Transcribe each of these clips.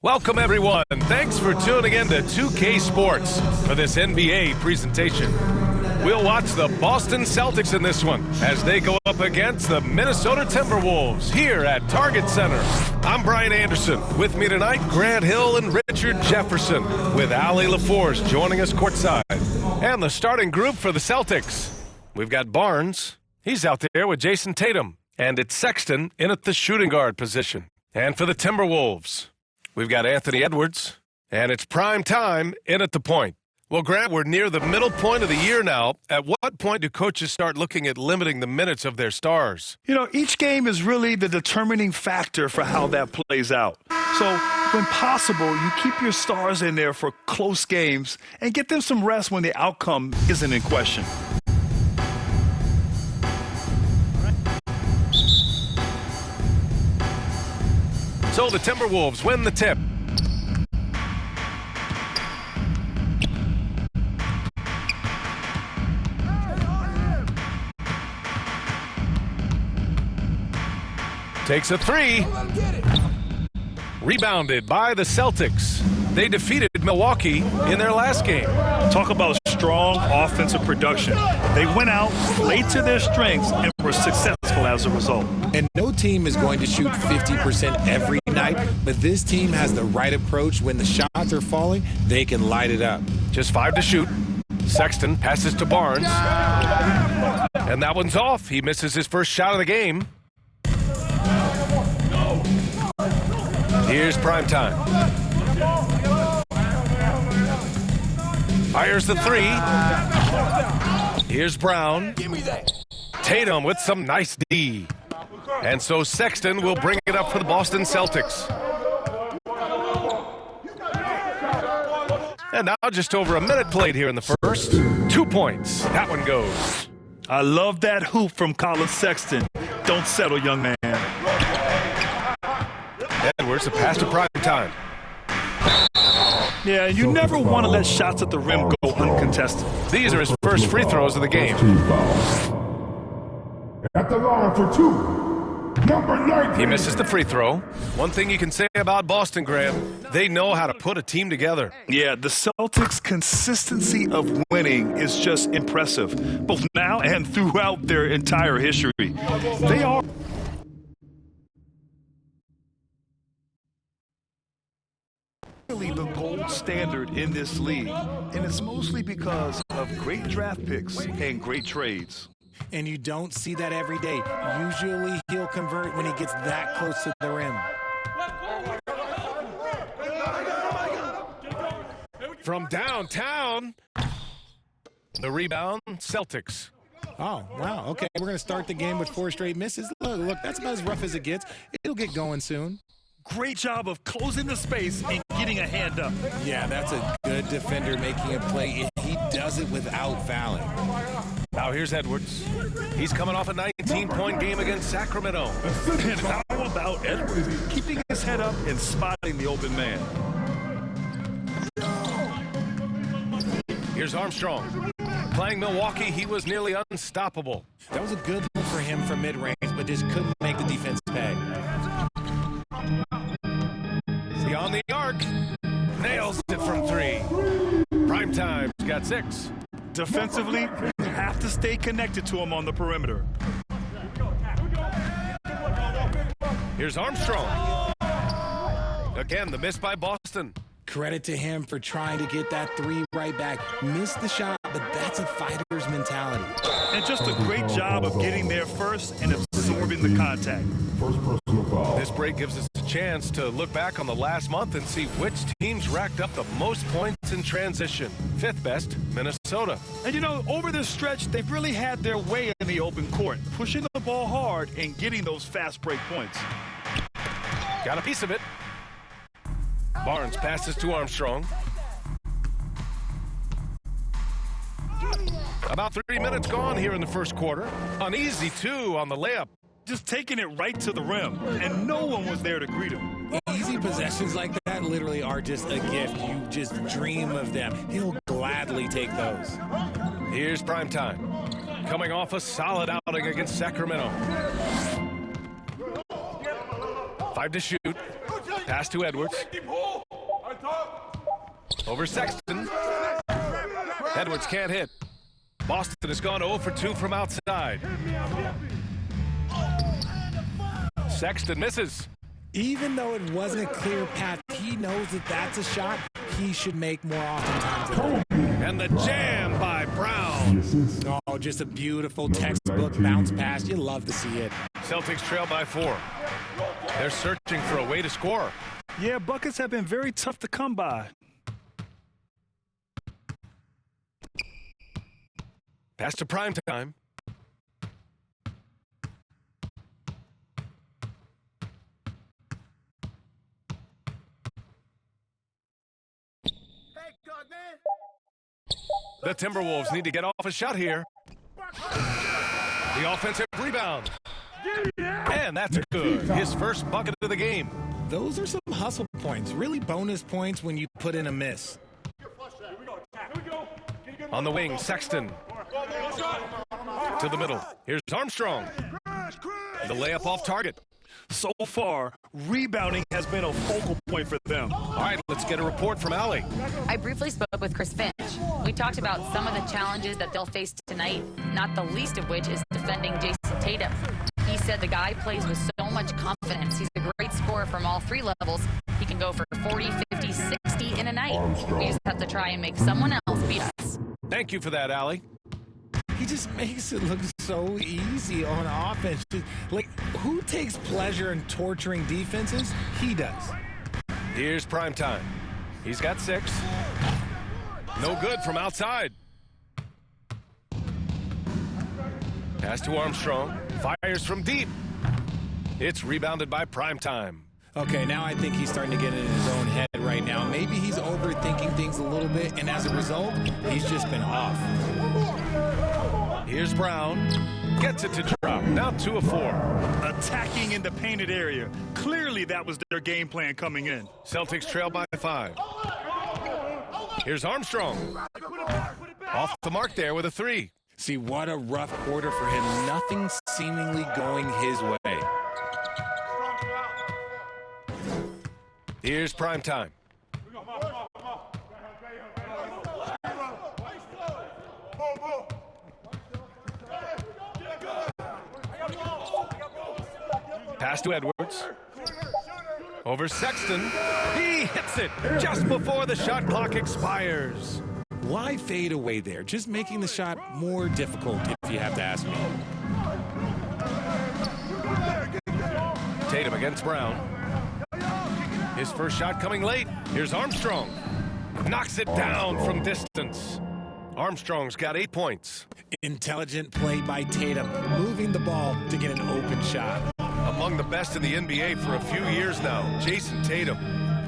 Welcome, everyone. Thanks for tuning in to 2K Sports for this NBA presentation. We'll watch the Boston Celtics in this one as they go up against the Minnesota Timberwolves here at Target Center. I'm Brian Anderson. With me tonight, Grant Hill and Richard Jefferson, with Allie LaForce joining us courtside. And the starting group for the Celtics. We've got Barnes. He's out there with Jason Tatum. And it's Sexton in at the shooting guard position. And for the Timberwolves, we've got Anthony Edwards, and it's prime time in at the point. Well, Grant, we're near the middle point of the year now. At what point do coaches start looking at limiting the minutes of their stars? You know, each game is really the determining factor for how that plays out. So, when possible, you keep your stars in there for close games and get them some rest when the outcome isn't in question. So the Timberwolves win the tip. Takes a three. Rebounded by the Celtics. They defeated Milwaukee in their last game. Talk about strong offensive production. They went out, played to their strengths, and were successful as a result. And no team is going to shoot 50% every night, but this team has the right approach. When the shots are falling, they can light it up. Just 5 to shoot. Sexton passes to Barnes. And that one's off. He misses his first shot of the game. Here's prime time. Fires the three. Here's Brown. Tatum with some nice D. And so Sexton will bring it up for the Boston Celtics. And now just over a minute played here in the first. 2 points. That one goes. I love that hoop from Colin Sexton. Don't settle, young man. Edwards, a pass to prime time. Yeah, you never want to let shots at the rim go uncontested. These are his first free throws of the game. At the line for two, number 19. He misses the free throw. One thing you can say about Boston, Graham, they know how to put a team together. Yeah, the Celtics' consistency of winning is just impressive, both now and throughout their entire history. They are really the gold standard in this league, and it's mostly because of great draft picks and great trades. And you don't see that every day. Usually he'll convert when he gets that close to the rim. From downtown, the rebound, Celtics. Oh, wow. Okay, we're going to start the game with 4 straight misses. Look, that's about as rough as it gets. It'll get going soon. Great job of closing the space and getting a hand up. Yeah, that's a good defender making a play. He does it without fouling. Now here's Edwards. He's coming off a 19-point game against Sacramento. And how about Edwards keeping his head up and spotting the open man? Here's Armstrong. Playing Milwaukee, he was nearly unstoppable. That was a good look for him from mid-range, but just couldn't make the defense pay. Beyond the arc, nails it from 3. Primetime's got 6. Defensively, you have to stay connected to him on the perimeter. Here's Armstrong. Again, the miss by Boston. Credit to him for trying to get that 3 right back. Missed the shot, but that's a fighter's mentality. And just a great job of getting there first and absorbing the contact. First personal foul. This break gives us a chance to look back on the last month and see which teams racked up the most points in transition. 5th best, Minnesota. And you know, over this stretch, they've really had their way in the open court, pushing the ball hard and getting those fast break points. Got a piece of it. Barnes passes to Armstrong. About 3 minutes gone here in the first quarter. An easy 2 on the layup. Just taking it right to the rim, and no one was there to greet him. Easy possessions like that literally are just a gift. You just dream of them. He'll gladly take those. Here's prime time. Coming off a solid outing against Sacramento. 5 to shoot. Pass to Edwards. Over Sexton. Edwards can't hit. Boston has gone 0 for 2 from outside. Sexton misses. Even though it wasn't a clear path, he knows that that's a shot he should make more often. And the jam by Brown. Oh, just a beautiful textbook bounce pass. You love to see it. Celtics trail by 4. They're searching for a way to score. Yeah, buckets have been very tough to come by. Pass to prime time. The Timberwolves need to get off a shot here. The offensive rebound. And that's good. His first bucket of the game. Those are some hustle points, really bonus points when you put in a miss. On the wing, Sexton. To the middle. Here's Armstrong. The layup off target. So far, rebounding has been a focal point for them. All right, let's get a report from Allie. I briefly spoke with Chris Finch. We talked about some of the challenges that they'll face tonight, not the least of which is defending Jason Tatum. He said the guy plays with so much confidence. He's a great scorer from all three levels. He can go for 40, 50, 60 in a night. We just have to try and make someone else beat us. Thank you for that, Allie. He just makes it look so easy on offense. Like, who takes pleasure in torturing defenses? He does. Here's primetime. He's got 6. No good from outside. Pass to Armstrong. Fires from deep. It's rebounded by primetime. Okay, now I think he's starting to get in his own head right now. Maybe he's overthinking things a little bit, and as a result, he's just been off. Here's Brown. Gets it to drop. Now 2 of 4. Attacking in the painted area. Clearly that was their game plan coming in. Celtics trail by 5. Here's Armstrong. Off the mark there with a 3. See, what a rough quarter for him. Nothing seemingly going his way. Here's primetime. Pass to Edwards. Over Sexton. He hits it just before the shot clock expires. Why fade away there? Just making the shot more difficult, if you have to ask me. Tatum against Brown. His first shot coming late. Here's Armstrong. Knocks it down from distance. Armstrong's got 8 points. Intelligent play by Tatum, moving the ball to get an open shot. Among the best in the NBA for a few years now, Jason Tatum.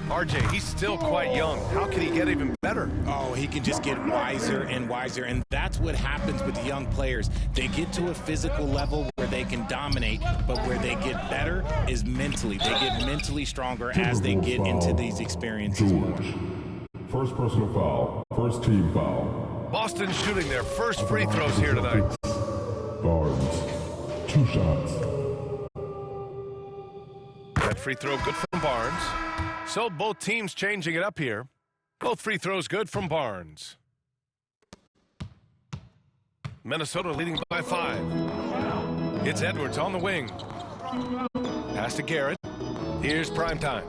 RJ, he's still quite young. How can he get even better? Oh, he can just get wiser and wiser, and that's what happens with young players. They get to a physical level where they can dominate, but where they get better is mentally. They get mentally stronger as they get into these experiences more. First personal foul. First team foul. Boston shooting their first free throws here tonight. Barnes. 2 shots. That free throw good from Barnes. So both teams changing it up here. Both free throws good from Barnes. Minnesota leading by 5. It's Edwards on the wing. Pass to Garrett. Here's primetime.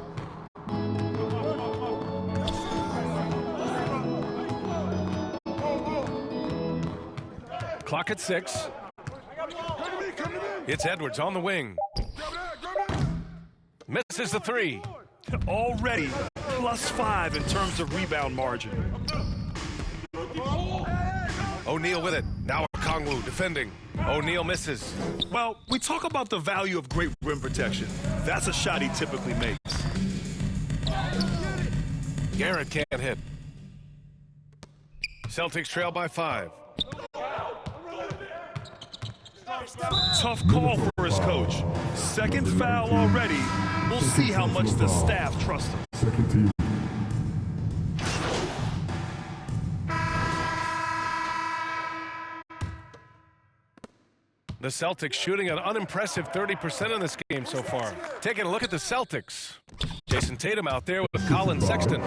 Clock at 6. It's Edwards on the wing. Misses the 3. Already +5 in terms of rebound margin. O'Neal with it. Now Kongwu defending. O'Neal misses. Well, we talk about the value of great rim protection. That's a shot he typically makes. Garrett can't hit. Celtics trail by 5. Tough call for his coach. Second foul already. We'll see how much the staff trusts him. Second team. The Celtics shooting an unimpressive 30% in this game so far. Taking a look at the Celtics. Jason Tatum out there with Colin Sexton.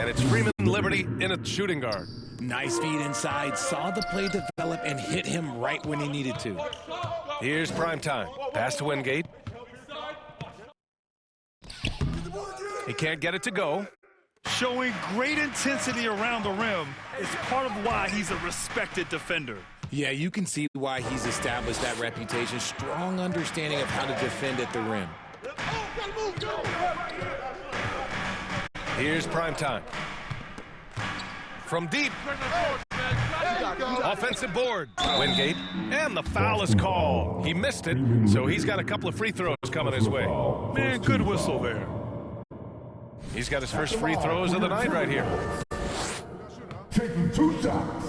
And it's Freeman Liberty in a shooting guard. Nice feed inside, saw the play develop and hit him right when he needed to. Here's prime time. Pass to Wingate. He can't get it to go. Showing great intensity around the rim is part of why he's a respected defender. Yeah, you can see why he's established that reputation. Strong understanding of how to defend at the rim. Here's prime time. From deep. Offensive board. Wingate. And the foul is called. He missed it, so he's got a couple of free throws coming his way. Man, good whistle there. He's got his first free throws of the night right here. Taking 2 shots.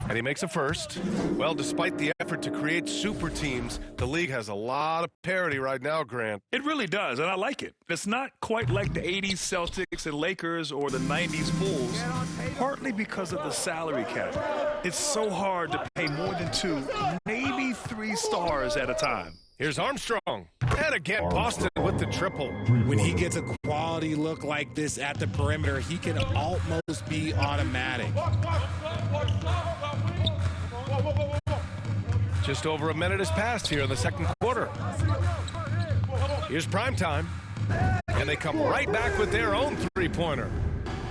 And he makes a first. Well, despite the effort to create super teams, the league has a lot of parity right now, Grant. It really does, and I like it. It's not quite like the 80s Celtics and Lakers or the 90s Bulls, partly because of the salary cap. It's so hard to pay more than 2, maybe 3 stars at a time. Here's Armstrong. And again, Boston with the triple. When he gets a quality look like this at the perimeter, he can almost be automatic. Just over a minute has passed here in the second quarter. Here's Primetime. And they come right back with their own three-pointer.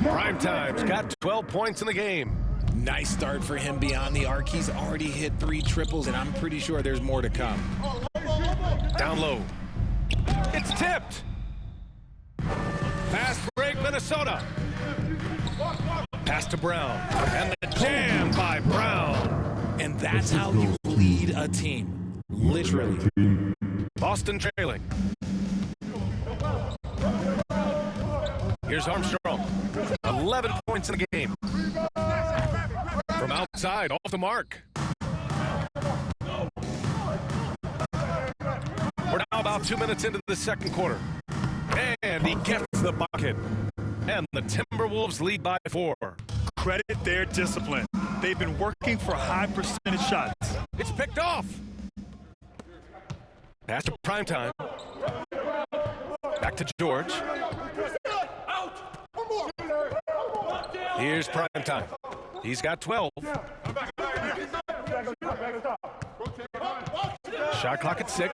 Primetime's got 12 points in the game. Nice start for him beyond the arc. He's already hit 3 triples, and I'm pretty sure there's more to come. Down low. It's tipped. Fast break, Minnesota. Pass to Brown. And the jam by Brown. And that's how you lead a team. Literally. Boston trailing. Here's Armstrong. 11 points in the game. From outside, off the mark. We're now about 2 minutes into the second quarter. And he gets the bucket. And the Timberwolves lead by 4. Credit their discipline. They've been working for high percentage shots. It's picked off. Pass to Primetime. Back to George. Here's Primetime. He's got 12. Shot clock at 6.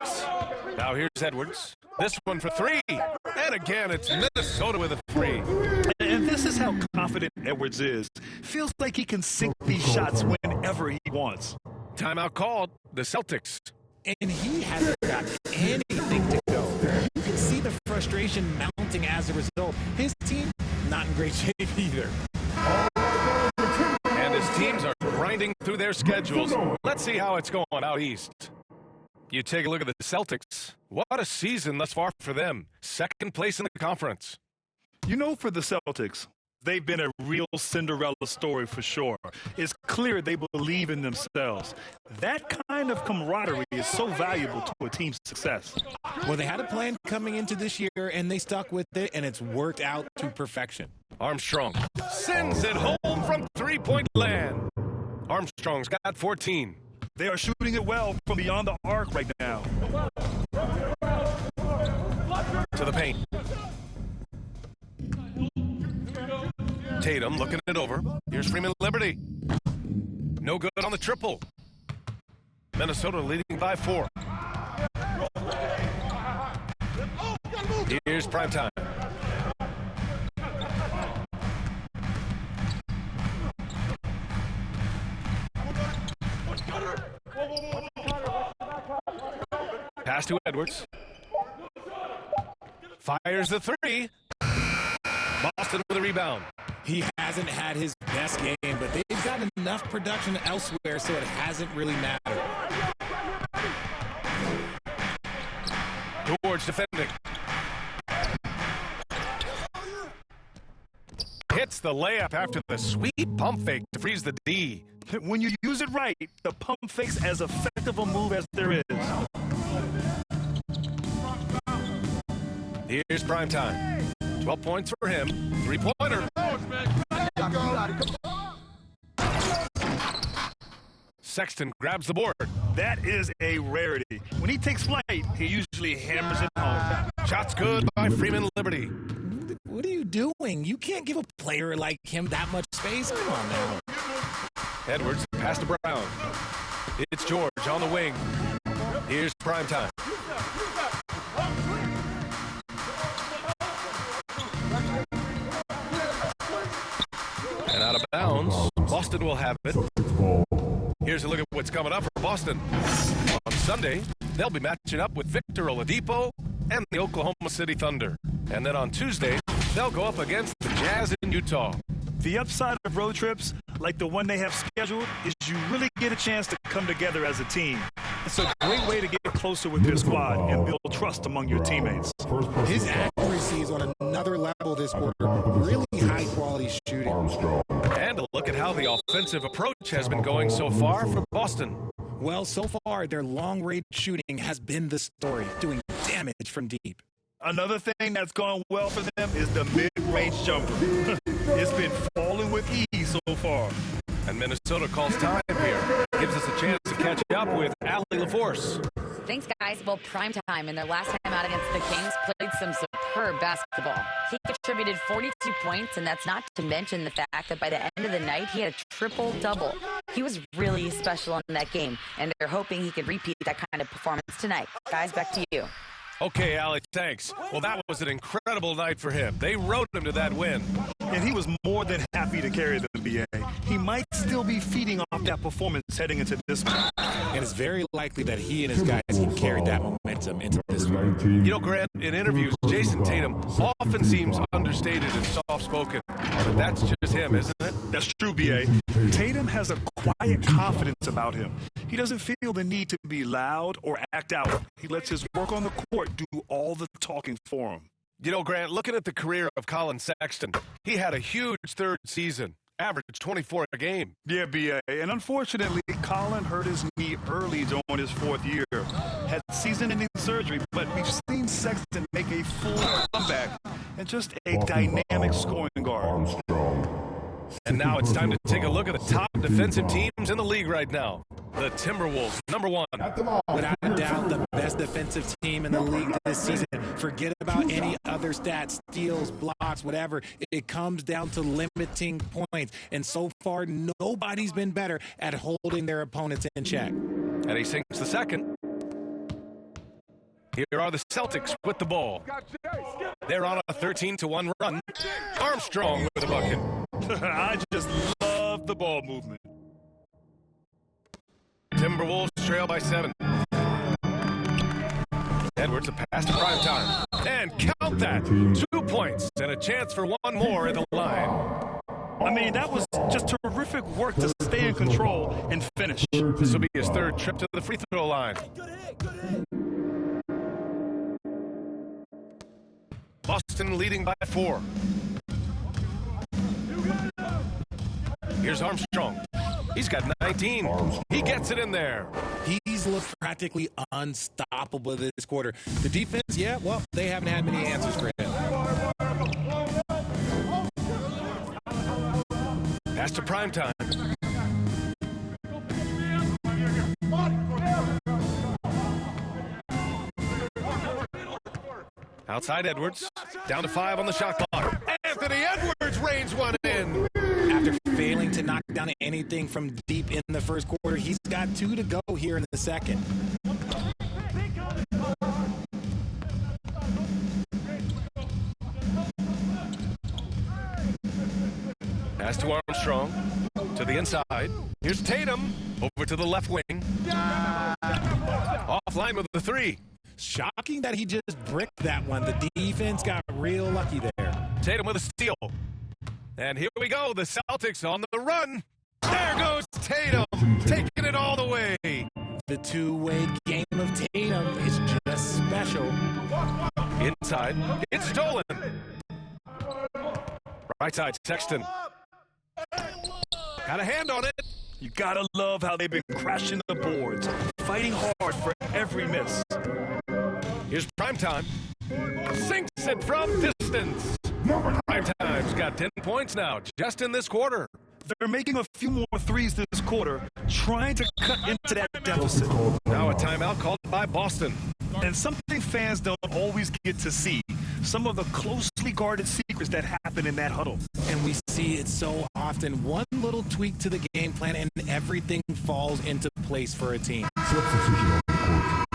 Now here's Edwards. This one for 3. And again, it's Minnesota with a 3. And this is how confident Edwards is. Feels like he can sink these shots whenever he wants. Timeout called. The Celtics. And he hasn't got anything to go. You can see the frustration mounting as a result. His team, not in great shape either. And his teams are grinding through their schedules. Let's see how it's going out east. You take a look at the Celtics. What a season thus far for them. Second place in the conference. You know, for the Celtics, they've been a real Cinderella story for sure. It's clear they believe in themselves. That kind of camaraderie is so valuable to a team's success. Well, they had a plan coming into this year, and they stuck with it, and it's worked out to perfection. Armstrong sends it home from three-point land. Armstrong's got 14. They are shooting it well from beyond the arc right now. To the paint. Tatum looking it over. Here's Freeman Liberty. No good on the triple. Minnesota leading by 4. Here's Primetime. Pass to Edwards. Fires the 3. Boston with a rebound. He hasn't had his best game, but they've got enough production elsewhere, so it hasn't really mattered. George defending. Hits the layup after the sweet pump fake to freeze the D. When you use it right, the pump fake's as effective a move as there is. Here's Primetime. 12 points for him. 3-pointer. Sexton grabs the board. That is a rarity. When when he takes flight, he usually hammers it home. Shots good by Freeman Liberty. What are you doing? You can't give a player like him that much space. Come on now. Edwards pass to Brown. It's George on the wing. Here's primetime. And out of bounds, Boston will have it. Here's a look at what's coming up for Boston. On Sunday, they'll be matching up with Victor Oladipo and the Oklahoma City Thunder. And then on Tuesday, they'll go up against the Jazz in Utah. The upside of road trips, like the one they have scheduled, is you really get a chance to come together as a team. It's a great way to get closer with your squad and build trust among your teammates. His accuracy is on another level this quarter. Really high-quality shooting. And a look at how the offensive approach has been going so far for Boston. Well, so far, their long-range shooting has been the story, doing damage from deep. Another thing that's gone well for them is the mid-range jumper. It's been falling with ease so far. And Minnesota calls time here. Gives us a chance to catch up with Allie LaForce. Thanks, guys. Well, prime time in their last time out against the Kings played some superb basketball. He contributed 42 points, and that's not to mention the fact that by the end of the night, he had a triple-double. He was really special in that game, and they're hoping he could repeat that kind of performance tonight. Guys, back to you. Okay, Allie, thanks. Well, that was an incredible night for him. They rode him to that win. And he was more than happy to carry the NBA. He might still be feeding off that performance heading into this one. And it's very likely that he and his guys can carry that momentum into this one. You know, Grant, in interviews, Jason Tatum often seems understated and soft-spoken. But that's just him, isn't it? That's true, B.A. Tatum has a quiet confidence about him. He doesn't feel the need to be loud or act out. He lets his work on the court do all the talking for him. You know, Grant, looking at the career of Colin Sexton, he had a huge third season, averaged 24 a game. Yeah, B.A. And unfortunately, Colin hurt his knee early during his fourth year. Had season-ending surgery, but we've seen Sexton make a full comeback and just a dynamic scoring guard. And now it's time to take a look at the top defensive teams in the league right now. The Timberwolves, number one. Without a doubt, the best defensive team in the league this season. Forget about any other stats, steals, blocks, whatever. It comes down to limiting points. And so far, nobody's been better at holding their opponents in check. And he sinks the second. Here are the Celtics with the ball. They're on a 13-1 run. Armstrong with a bucket. I just love the ball movement. Timberwolves trail by 7. Edwards a pass to primetime. And count that. 2 points and a chance for one more at the line. I mean, that was just terrific work to stay in control and finish. This will be his third trip to the free throw line. Boston leading by 4. Here's Armstrong. He's got 19. He gets it in there. He's looked practically unstoppable this quarter. The defense, yeah, well, they haven't had many answers for him. Pass to primetime. Outside Edwards. Down to 5 on the shot clock. Anthony Edwards rains one in. After failing to knock down anything from deep in the first quarter, he's got 2 to go here in the second. Pass to Armstrong. To the inside. Here's Tatum. Over to the left wing. Offline with the 3. Shocking that he just bricked that one. The defense got real lucky there. Tatum with a steal. And here we go. The Celtics on the run. There goes Tatum. Taking it all the way. The two-way game of Tatum is just special. Inside. It's stolen. Right side, Sexton. Got a hand on it. You gotta love how they've been crashing the boards, fighting hard for every miss. Here's primetime. Sinks it from distance. Primetime's got 10 points now, just in this quarter. they're making a few more threes this quarter, trying to cut into that deficit. Now a timeout called by Boston. And something fans don't always get to see, some of the closely guarded secrets that happen in that huddle. And we see it so often. One little tweak to the game plan and everything falls into place for a team. Substitution on the court.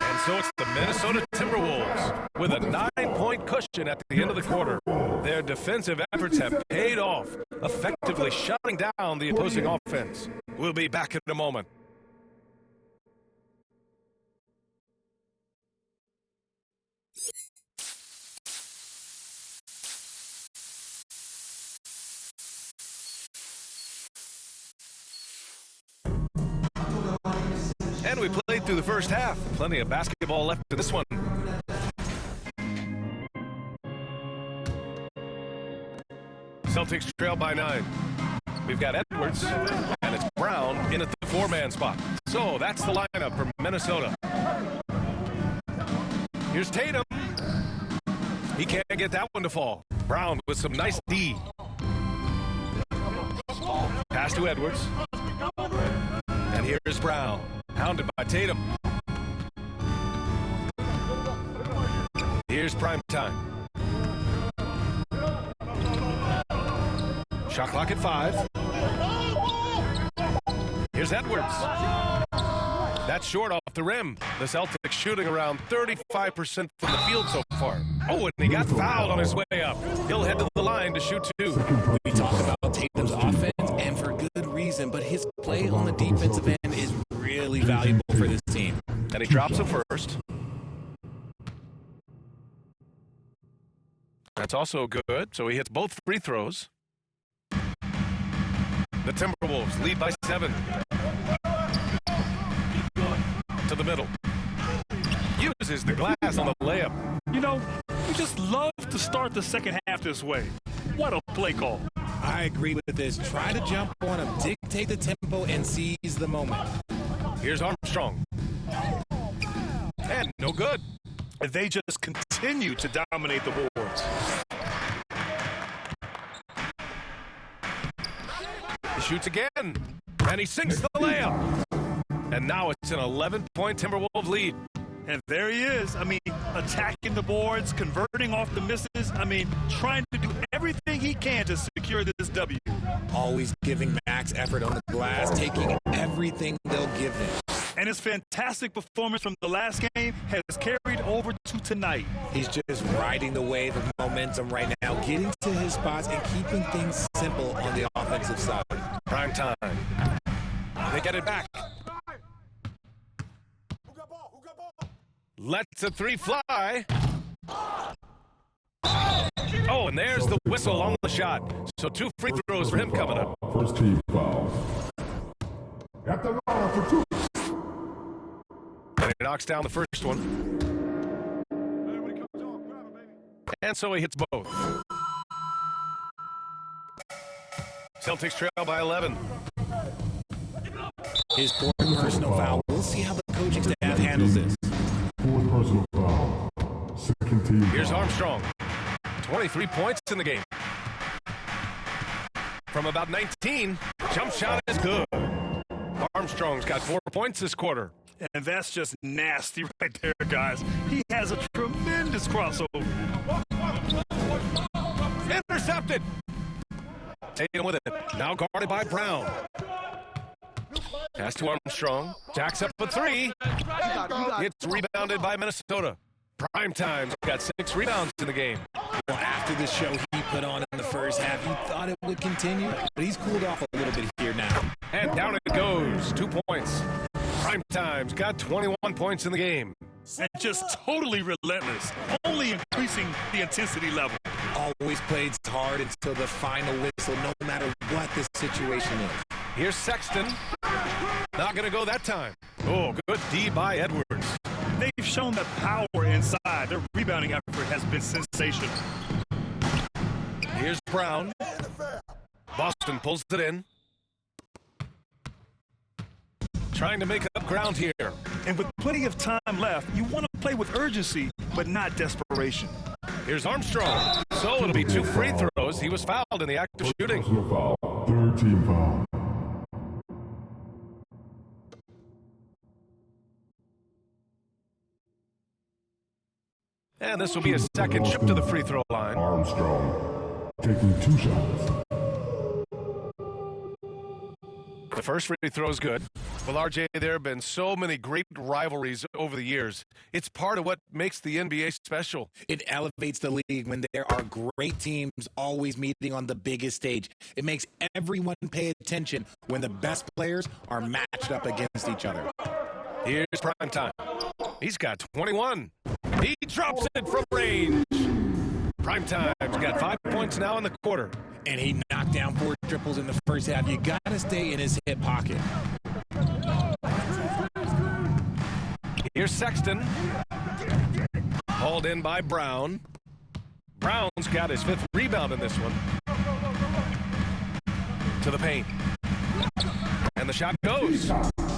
And so it's the Minnesota Timberwolves with a 9-point cushion at the end of the quarter. Their defensive efforts have paid off, effectively shutting down the opposing offense. We'll be back in a moment. And we played through the first half. Plenty of basketball left in this one. Celtics trail by 9. We've got Edwards, and it's Brown in at the 4-man spot. So that's the lineup for Minnesota. Here's Tatum. He can't get that one to fall. Brown with some nice D. Pass to Edwards. And here's Brown, hounded by Tatum. Here's prime time. Shot clock at 5. Here's Edwards. That's short off the rim. The Celtics shooting around 35% from the field so far. Oh, and he got fouled on his way up. He'll head to the line to shoot 2. We talk about Tatum's offense, and for good reason, but his play on the defensive end is really valuable for this team. And he drops it first. That's also good, so he hits both free throws. The Timberwolves lead by 7. To the middle. Uses the glass on the layup. You know, we just love to start the second half this way. What a play call. I agree with this. Try to jump on him, dictate the tempo, and seize the moment. Here's Armstrong. And no good. They just continue to dominate the boards. He shoots again, and he sinks the layup. And now it's an 11-point Timberwolves lead. And there he is. I mean, attacking the boards, converting off the misses. I mean, trying to do everything he can to secure this W. Always giving max effort on the glass, taking everything they'll give him. And his fantastic performance from the last game has carried over to tonight. He's just riding the wave of momentum right now, getting to his spots and keeping things simple on the offensive side. Prime time. They get it back. Lets a 3 fly. Oh, and there's the whistle on the shot. So 2 free throws for him coming up. First team foul. At the line for 2. And he knocks down the first one. And so he hits both. Celtics trail by 11. His 4th personal foul. We'll see how the coaching staff handles this. 4th personal foul. Second team Here's foul. Armstrong. 23 points in the game. From about 19, jump shot is good. Armstrong's got 4 points this quarter. And that's just nasty right there, guys. He has a tremendous crossover. Intercepted. Tatum with it. Now guarded by Brown. Pass to Armstrong. Jacks up a 3. It's rebounded by Minnesota. Prime time's got 6 rebounds in the game. Well, after the show he put on in the first half, you thought it would continue, but he's cooled off a little bit here now. And down it goes. 2 points. Prime time's got 21 points in the game. And just totally relentless, only increasing the intensity level. Always plays hard until the final whistle, no matter what the situation is. Here's Sexton. Not going to go that time. Oh, good D by Edwards. They've shown that power inside. Their rebounding effort has been sensational. Here's Brown. Boston pulls it in. Trying to make up ground here. And with plenty of time left, you want to play with urgency. but not desperation. Here's Armstrong. So it'll be 2 free throws. He was fouled in the act of shooting. Personal foul. Third team foul. And this will be a second trip to the free throw line. Armstrong taking 2 shots. The first free throw is good. Well, RJ, there have been so many great rivalries over the years. It's part of what makes the NBA special. It elevates the league when there are great teams always meeting on the biggest stage. It makes everyone pay attention when the best players are matched up against each other. Here's prime time. He's got 21. He drops it from range. Prime time's got 5 points now in the quarter. And he knocked down 4 triples in the first half. You got to stay in his hip pocket. Here's Sexton. Hauled in by Brown. Brown's got his 5th rebound in this one. To the paint. And the shot goes.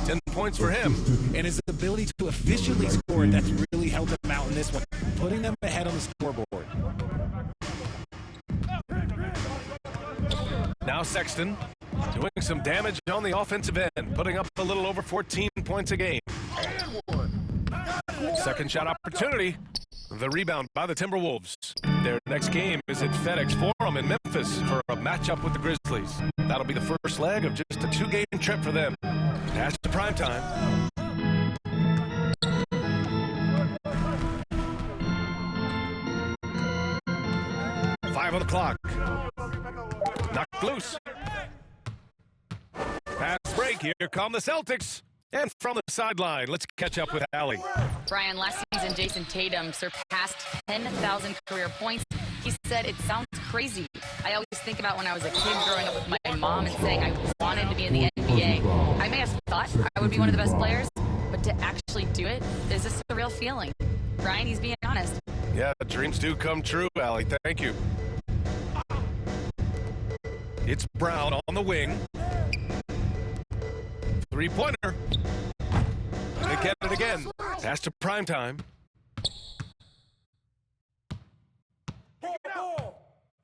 10 points for him. And his ability to efficiently score, that's really helped him out in this one, putting them ahead on the scoreboard. Now Sexton doing some damage on the offensive end, putting up a little over 14 points a game. Second shot opportunity. The rebound by the Timberwolves. Their next game is at FedEx Forum in Memphis for a matchup with the Grizzlies. That'll be the first leg of just a 2-game trip for them. Past the prime time. Five on the clock. Knocked loose. Fast break. Here come the Celtics. And from the sideline, let's catch up with Allie. Brian, last season, Jason Tatum surpassed 10,000 career points. He said, "It sounds crazy. I always think about when I was a kid growing up with my mom and saying I wanted to be in the NBA. I may have thought I would be one of the best players, but to actually do it is a surreal feeling." Brian, he's being honest. Yeah, dreams do come true, Allie. Thank you. It's Brown on the wing. 3-pointer. They get it again. Pass to prime time.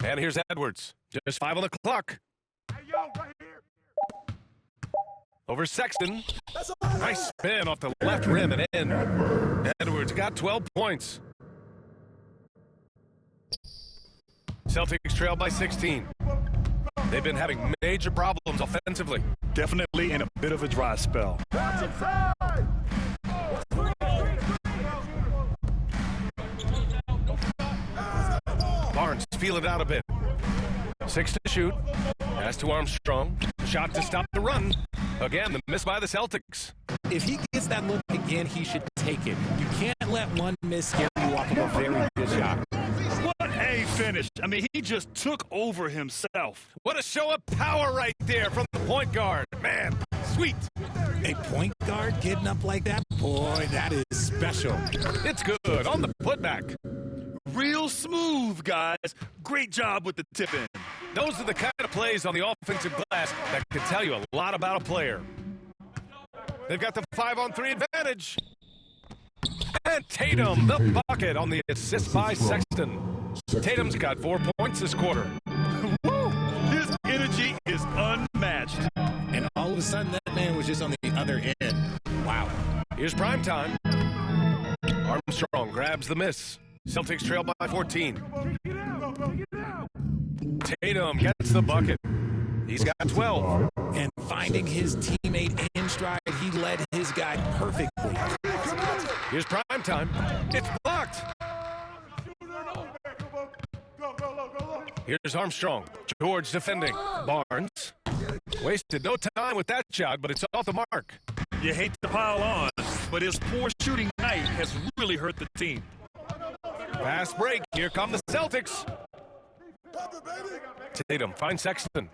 And here's Edwards. Just 5 on the clock. Over Sexton. Nice spin off the left rim and in. Edwards got 12 points. Celtics trail by 16. They've been having major problems offensively. Definitely in a bit of a dry spell. Barnes feel it out a bit. 6 to shoot. Pass to Armstrong. Shot to stop the run. Again, the miss by the Celtics. If he gets that look again, he should take it. You can't let one miss scare you off of a very good shot. What a finish. I mean, he just took over himself. What a show of power right there from the point guard. Man, sweet. A point guard getting up like that? Boy, that is special. It's good on the putback. Real smooth, guys. Great job with the tip-in. Those are the kind of plays on the offensive glass that can tell you a lot about a player. They've got the 5-on-3 advantage. And Tatum, the bucket on the assist by Sexton. Tatum's got 4 points this quarter. Woo! His energy is unmatched. And all of a sudden, that man was just on the other end. Wow. Here's prime time. Armstrong grabs the miss. Celtics trail by 14. Tatum gets the bucket. He's got 12. And finding his teammate in stride, he led his guy perfectly. Here's prime time. It's blocked. Here's Armstrong. George defending. Barnes. Wasted no time with that shot, but it's off the mark. You hate to pile on, but his poor shooting night has really hurt the team. Fast break. Here come the Celtics. Tatum finds Sexton.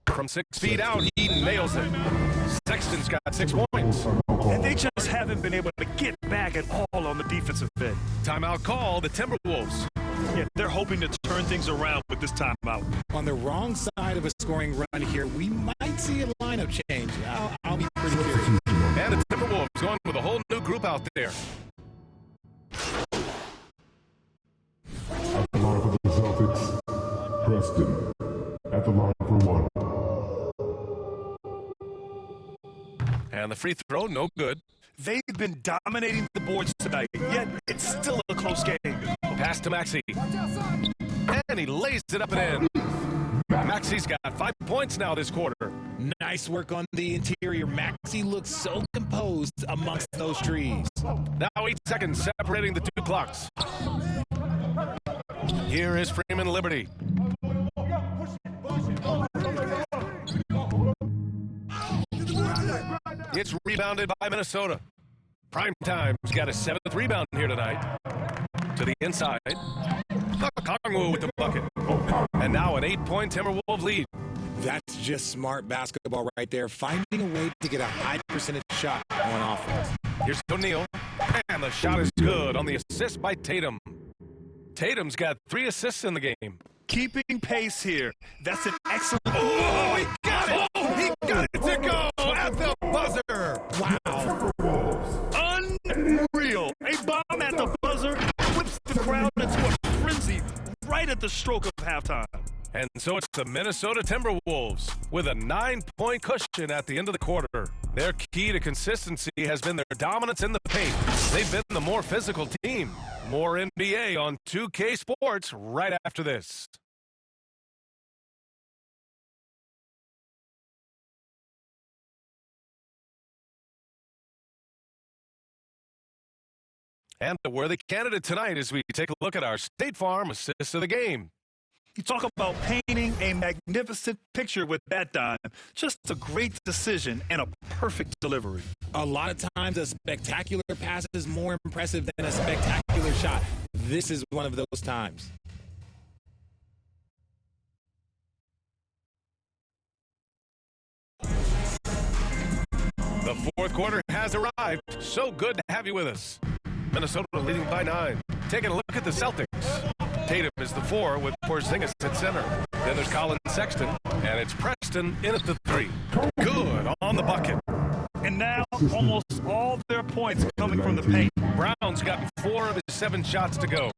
From 6 feet out, he nails it. Sexton's got 6 points. And they just haven't been able to get back back at all on the defensive end. Timeout call, the Timberwolves. Yeah, they're hoping to turn things around with this timeout. On the wrong side of a scoring run here, we might see a lineup change. I'll be pretty curious. And the Timberwolves going with a whole new group out there. At the line for the Celtics, Preston. At the line for one. And the free throw, no good. They've been dominating the boards tonight, yet it's still a close game. Pass to Maxey. And he lays it up and in. Maxey's got 5 points now this quarter. Nice work on the interior. Maxey looks so composed amongst those trees. Now 8 seconds separating the two clocks. Here is Freeman Liberty. It's rebounded by Minnesota. Primetime's got a 7th rebound here tonight. To the inside. Kongwu with the bucket. And now an 8-point Timberwolves lead. That's just smart basketball right there. Finding a way to get a high percentage shot on offense. Here's O'Neal. And the shot is good on the assist by Tatum. Tatum's got 3 assists in the game. Keeping pace here. That's an excellent... Oh, he got it! He got it to go at the buzzer! Wow. Unreal. A bomb at the buzzer whips the crowd into a frenzy right at the stroke of halftime. And so it's the Minnesota Timberwolves with a 9-point cushion at the end of the quarter. Their key to consistency has been their dominance in the paint. They've been the more physical team. More NBA on 2K Sports right after this. And the worthy candidate tonight as we take a look at our State Farm assist of the game. You talk about painting a magnificent picture with that dime. Just a great decision and a perfect delivery. A lot of times a spectacular pass is more impressive than a spectacular shot. This is one of those times. The fourth quarter has arrived. So good to have you with us. Minnesota leading by 9. Taking a look at the Celtics. Tatum is the 4 with Porzingis at center. Then there's Colin Sexton, and it's Preston in at the 3. Good on the bucket. And now almost all their points coming from the paint. Brown's got 4 of his 7 shots to go.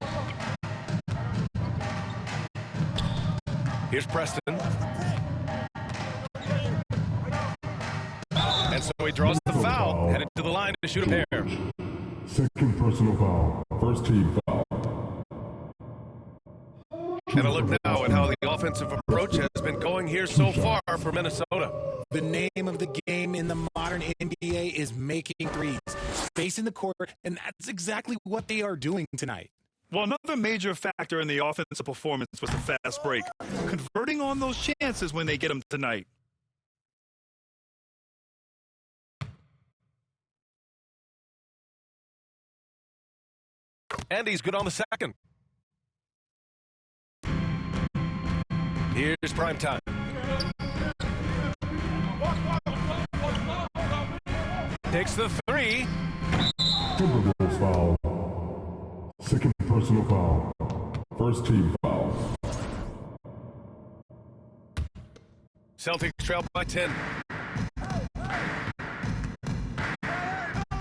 Here's Preston. And so he draws the foul, headed to the line to shoot a pair. Second personal foul. First team foul. And a look now at how the offensive approach has been going here so far for Minnesota. The name of the game in the modern NBA is making threes. Spacing the court, and that's exactly what they are doing tonight. Well, another major factor in the offensive performance was the fast break. Converting on those chances when they get them tonight. And he's good on the second. Here's prime time. Takes the 3. Timberwolves foul. Second personal foul. First team foul. Celtics trail by 10.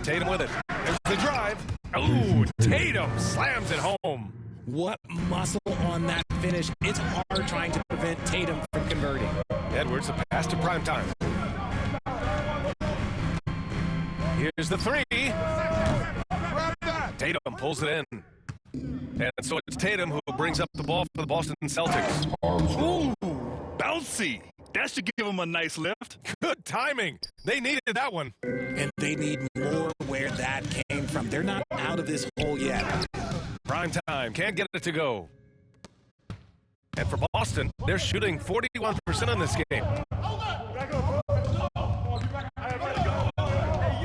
Tatum with it. There's the drive. Oh, Tatum slams it home. What muscle on that finish. It's hard trying to prevent Tatum from converting. Edwards, the pass to primetime. Here's the 3. Tatum pulls it in. And so it's Tatum who brings up the ball for the Boston Celtics. Ooh, bouncy. That should give them a nice lift. Good timing. They needed that one. And they need more where that came from. They're not out of this hole yet. Prime time. Can't get it to go. And for Boston, they're shooting 41% in this game.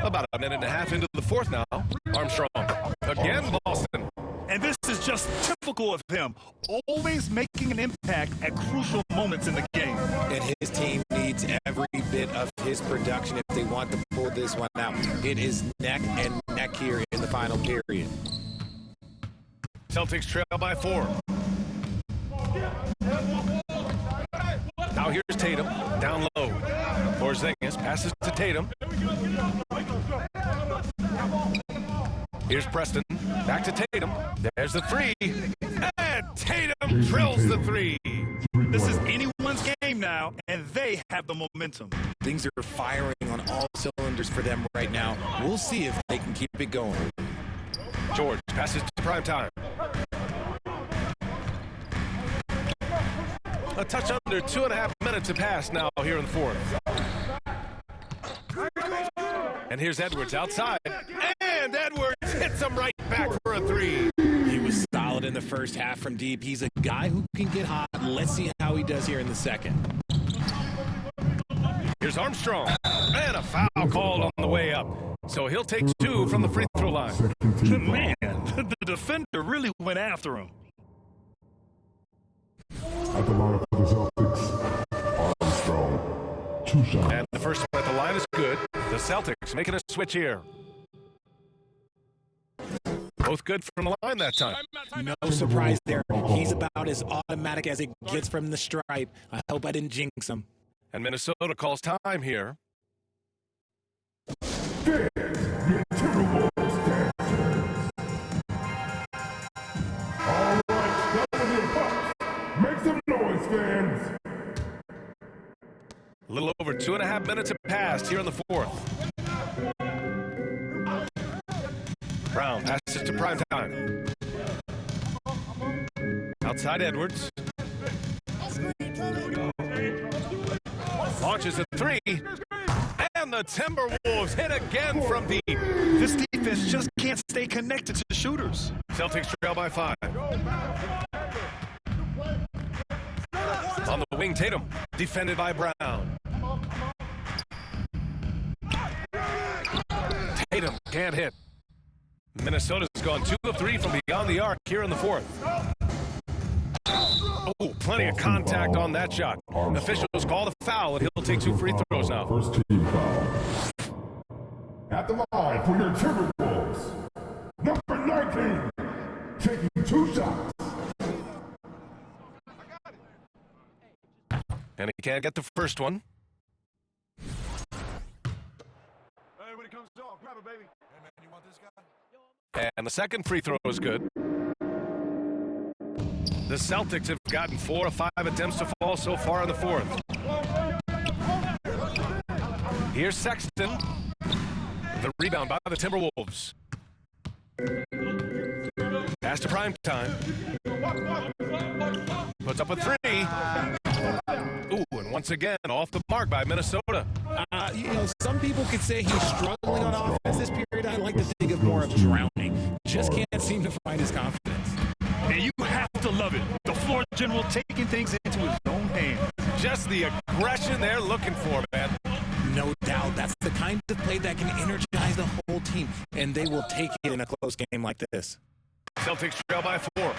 About a minute and a half into the fourth now. Armstrong. Again, Boston. And this is just typical of him. Always making an impact at crucial moments in the game. And his team needs every bit of his production if they want to pull this one out. It is neck and neck here in the final. final period. Celtics trail by 4. Now here's Tatum, down low. Porzingis passes to Tatum. Here's Preston, back to Tatum. There's the 3. And Tatum drills the 3. This is anyone's game now, and they have the momentum. Things are firing on all cylinders for them right now. We'll see if they can keep it going. George passes to prime time. A touch under 2.5 minutes to pass now here in the 4th. And here's Edwards outside. And Edwards hits him right back for a 3. He was solid in the first half from deep. He's a guy who can get hot. Let's see how he does here in the second. Here's Armstrong. And a foul called on the way up. So he'll take 2 from the free throw line. Man, the defender really went after him. At the line for the Celtics, Armstrong. 2 shots. And the first one at the line is good. The Celtics making a switch here. Both good from the line that time. No surprise there. He's about as automatic as it gets from the stripe. I hope I didn't jinx him. And Minnesota calls time here. Fans, your Timberwolves dancers. All right, that was your pucks. Make some noise, fans. A little over 2.5 minutes have passed here in the 4th. Brown passes to prime time. Outside Edwards. Launches a 3. And the Timberwolves hit again from deep. This defense just can't stay connected to the shooters. Celtics trail by 5. On the wing, Tatum, defended by Brown. Tatum can't hit. Minnesota's gone 2 of 3 from beyond the arc here in the 4th. Oh, plenty of contact on that shot. Officials call the foul, and he'll take 2 free throws now. First team foul. At the line for your Timberwolves, number 19, taking 2 shots. And he can't get the first one. Hey, when it comes to all, grab it, baby. Hey, man, you want this guy? And the second free throw is good. The Celtics have gotten 4 of 5 attempts to fall so far in the 4th. Here's Sexton. The rebound by the Timberwolves. Pass to prime time. Puts up a 3. Ooh, and once again, off the mark by Minnesota. Some people could say he's struggling on offense this period. I like to think of more of drowning. Just can't seem to find his confidence. And you have to love it. The floor general taking things into his own hands. Just the aggression they're looking for, man. No doubt. That's the kind of play that can energize the whole team, and they will take it in a close game like this. Celtics trail by 4.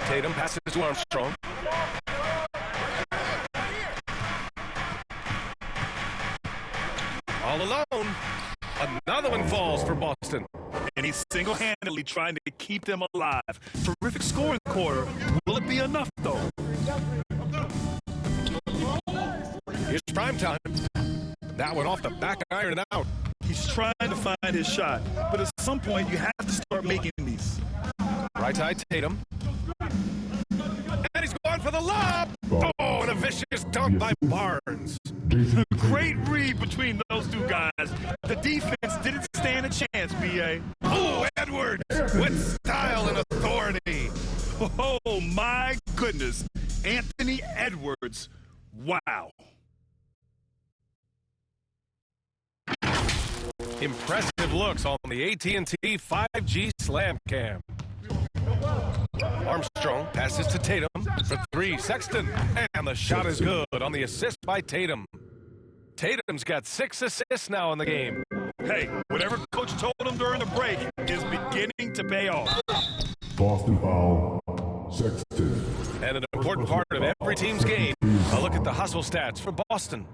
Tatum passes to Armstrong. All alone. Another one falls for Boston. And he's single-handedly trying to keep them alive. Terrific scoring quarter. Will it be enough, though? Here's prime time. That one off the back iron and out. He's trying to find his shot, but at some point you have to start making these. Right side, Tatum. And he's going for the lob. Oh, and a vicious dunk by Barnes. Great read between those two guys. The defense didn't stand a chance, B.A. Oh, Edwards with style and authority. Oh, my goodness. Anthony Edwards. Wow. Impressive looks on the AT&T 5G Slam Cam. Armstrong passes to Tatum for 3. Sexton, and the shot is good on the assist by Tatum. Tatum's got 6 assists now in the game. Hey, whatever coach told him during the break is beginning to pay off. Boston foul. Sexton. And an important part of every team's game. A look at at the hustle stats for Boston.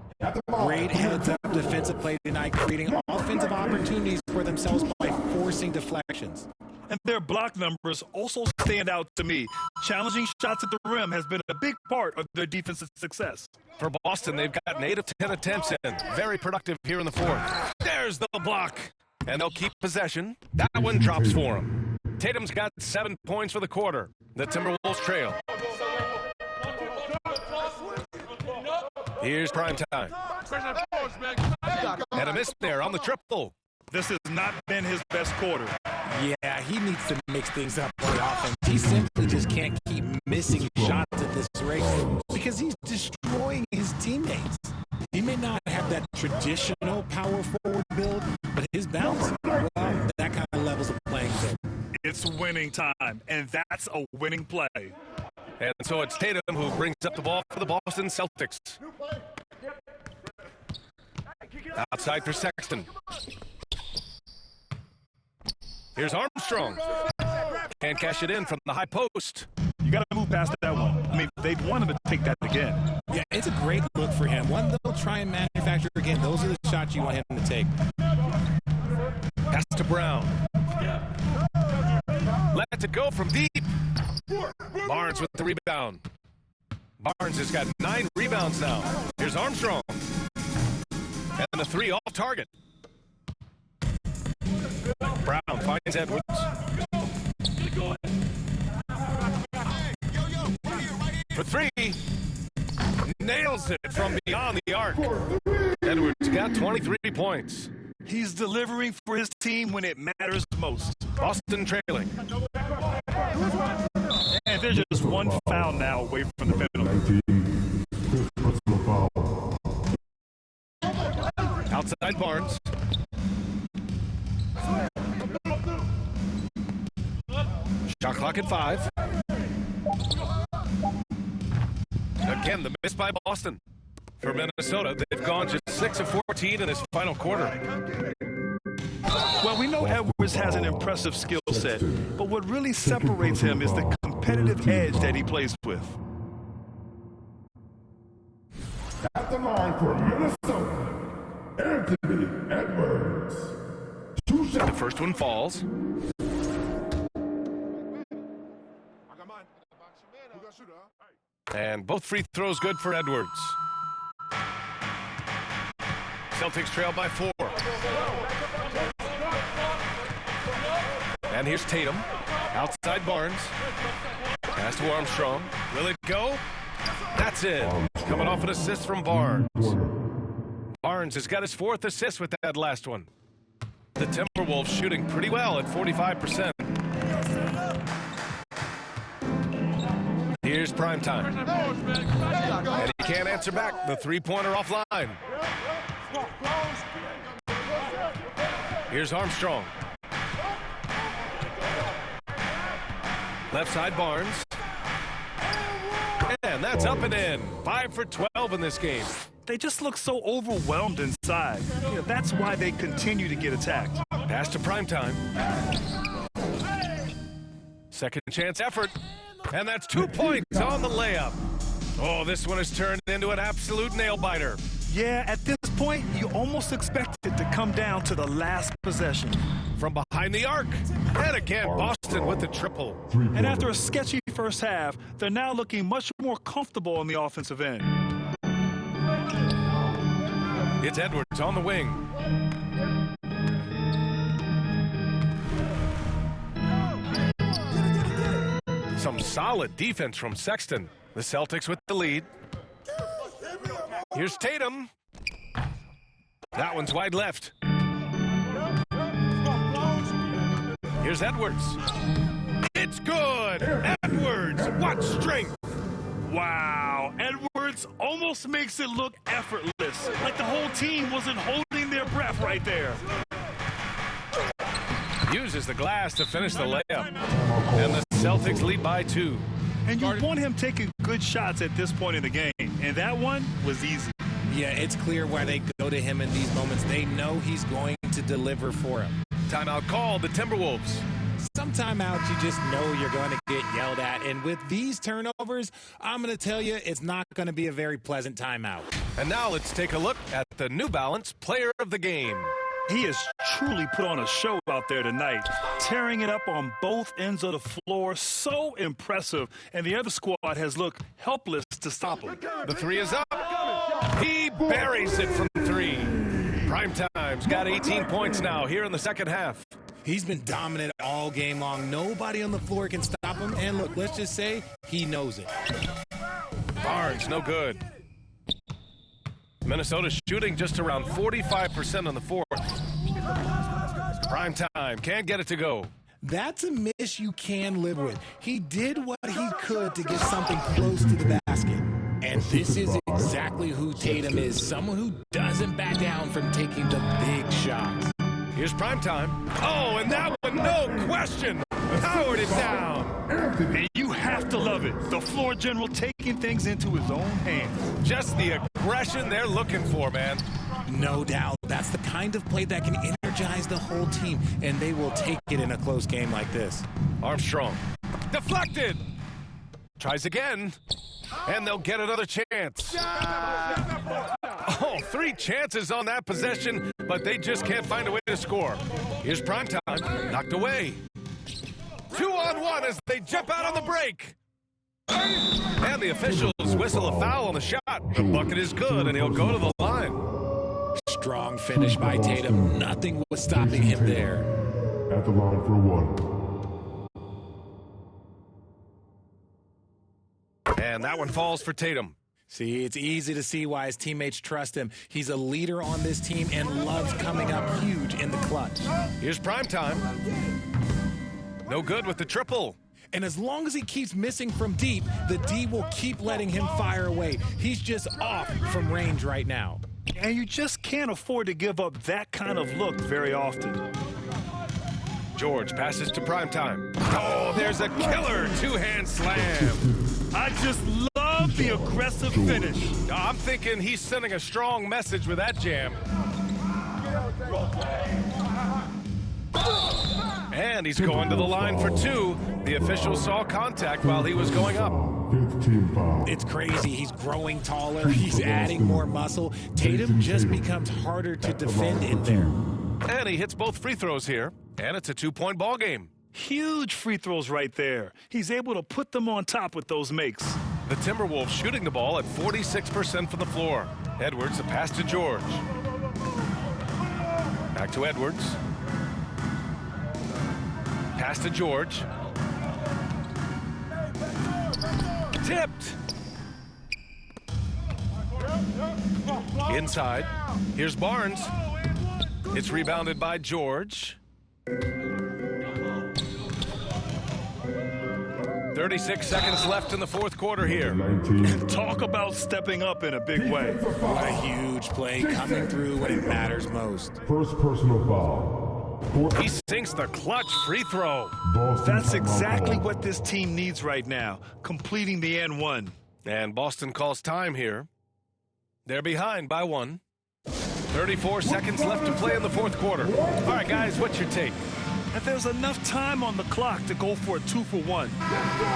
Great heads-up defensive play tonight, creating offensive opportunities for themselves by forcing deflections. And their block numbers also stand out to me. Challenging shots at the rim has been a big part of their defensive success. For Boston, they've gotten 8 of 10 attempts in. Very productive here in the fourth. There's the block. And they'll keep possession. That one drops for them. Tatum's got 7 points for the quarter. The Timberwolves trail. Here's prime time. And a miss there on the triple. This has not been his best quarter. Yeah, he needs to mix things up on the offense. He simply just can't keep missing shots at this rate because he's destroying his teammates. He may not have that traditional power forward build, but his bounce, well, that kind of levels of playing field. It's winning time, and that's a winning play. And so it's Tatum who brings up the ball for the Boston Celtics. Outside for Sexton. Here's Armstrong. Can't cash it in from the high post. You got to move past that one. I mean, they'd want him to take that again. Yeah, it's a great look for him. One they'll try and manufacture again. Those are the shots you want him to take. Pass to Brown. Let it go from deep. Barnes with the rebound. Barnes has got 9 rebounds now. Here's Armstrong. And the 3 off target. Brown finds Edwards. For 3. Nails it from beyond the arc. Edwards got 23 points. He's delivering for his team when it matters most. Boston trailing. And there's just one foul now away from the penalty. Outside Barnes. Shot clock at 5. Again, the miss by Boston. For Minnesota, they've gone just 6 of 14 in this final quarter. Well, we know Edwards has an impressive skill set, but what really separates him is the competitive edge that he plays with. At the line for Minnesota, Anthony Edwards. 2 shots. The first one falls. And both free throws good for Edwards. Celtics trail by 4. And here's Tatum. Outside Barnes. Pass to Armstrong. Will it go? That's it. Coming off an assist from Barnes. Barnes has got his 4th assist with that last one. The Timberwolves shooting pretty well at 45%. Here's prime time. And he can't answer back. The 3-pointer offline. Here's Armstrong. Left side Barnes. And that's up and in. 5 for 12 in this game. They just look so overwhelmed inside. That's why they continue to get attacked. Pass to primetime. Second chance effort. And that's 2 points on the layup. Oh, this one has turned into an absolute nail-biter. Yeah, at this point, you almost expect it to come down to the last possession. From behind the arc. And again, Boston with the triple. And after a sketchy first half, they're now looking much more comfortable on the offensive end. It's Edwards on the wing. Some solid defense from Sexton. The Celtics with the lead. Here's Tatum. That one's wide left. Here's Edwards. It's good. Edwards, what strength. Wow, Edwards almost makes it look effortless, like the whole team wasn't holding their breath right there. Uses the glass to finish the layup. And the Celtics lead by 2. And you want him taking good shots at this point in the game, and that one was easy. Yeah, it's clear why they go to him in these moments. They know he's going to deliver for him. Timeout called, the Timberwolves. Some timeouts, you just know you're going to get yelled at. And with these turnovers, I'm going to tell you, it's not going to be a very pleasant timeout. And now let's take a look at the New Balance Player of the Game. He has truly put on a show out there tonight, tearing it up on both ends of the floor. So impressive. And the other squad has looked helpless to stop him. The three is up. He buries it from three. Primetime's got 18 points now here in the second half. He's been dominant all game long. Nobody on the floor can stop him. And look, let's just say he knows it. Barnes, no good. Minnesota shooting just around 45% on the fourth. Primetime can't get it to go. That's a miss you can live with. He did what he could to get something close to the basket. And this is exactly who Tatum is, someone who doesn't back down from taking the big shots. Here's Primetime. Oh, and that one, no question, powered it down. And you have to love it. The floor general taking things into his own hands. Just the aggression they're looking for, man. No doubt. That's the kind of play that can energize the whole team, and they will take it in a close game like this. Armstrong. Deflected. Tries again. And they'll get another chance. Oh, 3 chances on that possession, but they just can't find a way to score. Here's Primetime. Knocked away. 2-on-1 as they jump out on the break. And the officials whistle a foul on the shot. The bucket is good, and he'll go to the line. Strong finish by Tatum. Nothing was stopping him there. At the line for one. And that one falls for Tatum. See, it's easy to see why his teammates trust him. He's a leader on this team and loves coming up huge in the clutch. Here's Primetime. No good with the triple. And as long as he keeps missing from deep, the D will keep letting him fire away. He's just off from range right now. And you just can't afford to give up that kind of look very often. George passes to Primetime. Oh, there's a killer two-hand slam. I just love the aggressive finish. I'm thinking he's sending a strong message with that jam. And he's going to the line for 2. The official saw contact while he was going up. 15 foul. It's crazy. He's growing taller. He's adding more muscle. Tatum just becomes harder to defend in there. And he hits both free throws here. And it's a 2-point ball game. Huge free throws right there. He's able to put them on top with those makes. The Timberwolves shooting the ball at 46% from the floor. Edwards, a pass to George. Back to Edwards. Pass to George. Tipped. Inside. Here's Barnes. It's rebounded by George. 36 seconds left in the fourth quarter here. Talk about stepping up in a big way. What a huge play coming through when it matters most. First personal foul. He sinks the clutch free throw. That's exactly what this team needs right now, completing the N1. And Boston calls time here. They're behind by 1. 34 seconds left to play in the fourth quarter. All right, guys, what's your take? And there's enough time on the clock to go for a 2-for-1.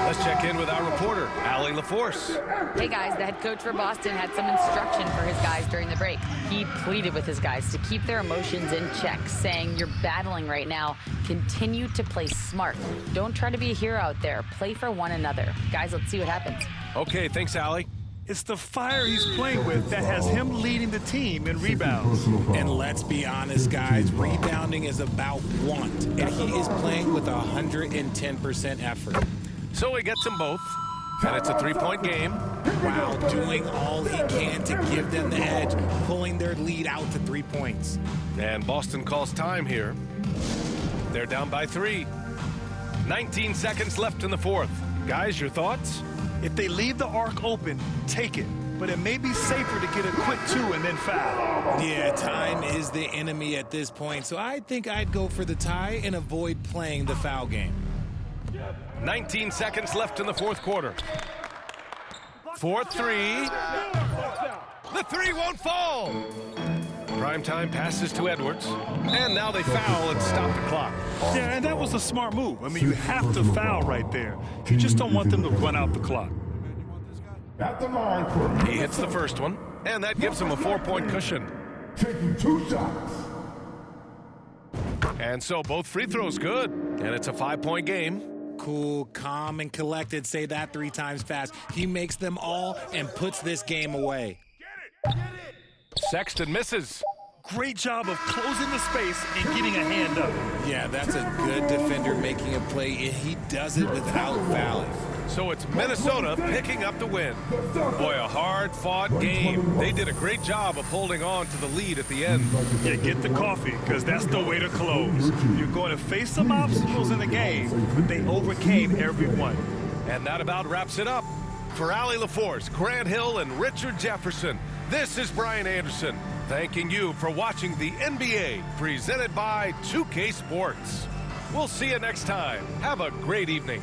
Let's check in with our reporter, Allie LaForce. Hey, guys, the head coach for Boston had some instruction for his guys during the break. He pleaded with his guys to keep their emotions in check, saying, you're battling right now. Continue to play smart. Don't try to be a hero out there. Play for one another. Guys, let's see what happens. Okay, thanks, Allie. It's the fire he's playing with that has him leading the team in rebounds. And let's be honest, guys, rebounding is about want. And he is playing with 110% effort. So he gets them both. And it's a 3-point game. Wow, doing all he can to give them the edge, pulling their lead out to 3 points. And Boston calls time here. They're down by 3. 19 seconds left in the fourth. Guys, your thoughts? If they leave the arc open, take it. But it may be safer to get a quick 2 and then foul. Yeah, time is the enemy at this point. So I think I'd go for the tie and avoid playing the foul game. 19 seconds left in the fourth quarter. 4-3. The 3 won't fall. Primetime passes to Edwards. And now they foul and stop the clock. Yeah, and that was a smart move. I mean, you have to foul right there. You just don't want them to run out the clock. At the line for He hits the first one, and that gives him a 4-point cushion. taking 2 shots. And so both free throws good, and it's a 5-point game. Cool, calm, and collected. Say that 3 times fast. He makes them all and puts this game away. Sexton misses. Great job of closing the space and getting a hand up. Yeah, that's a good defender making a play. He does it without fouling. So it's Minnesota picking up the win. Boy, a hard-fought game. They did a great job of holding on to the lead at the end. Yeah, get the coffee, because that's the way to close. You're going to face some obstacles in the game, but they overcame every one. And that about wraps it up. For Allie LaForce, Grant Hill, and Richard Jefferson, this is Brian Anderson, thanking you for watching the NBA presented by 2K Sports. We'll see you next time. Have a great evening.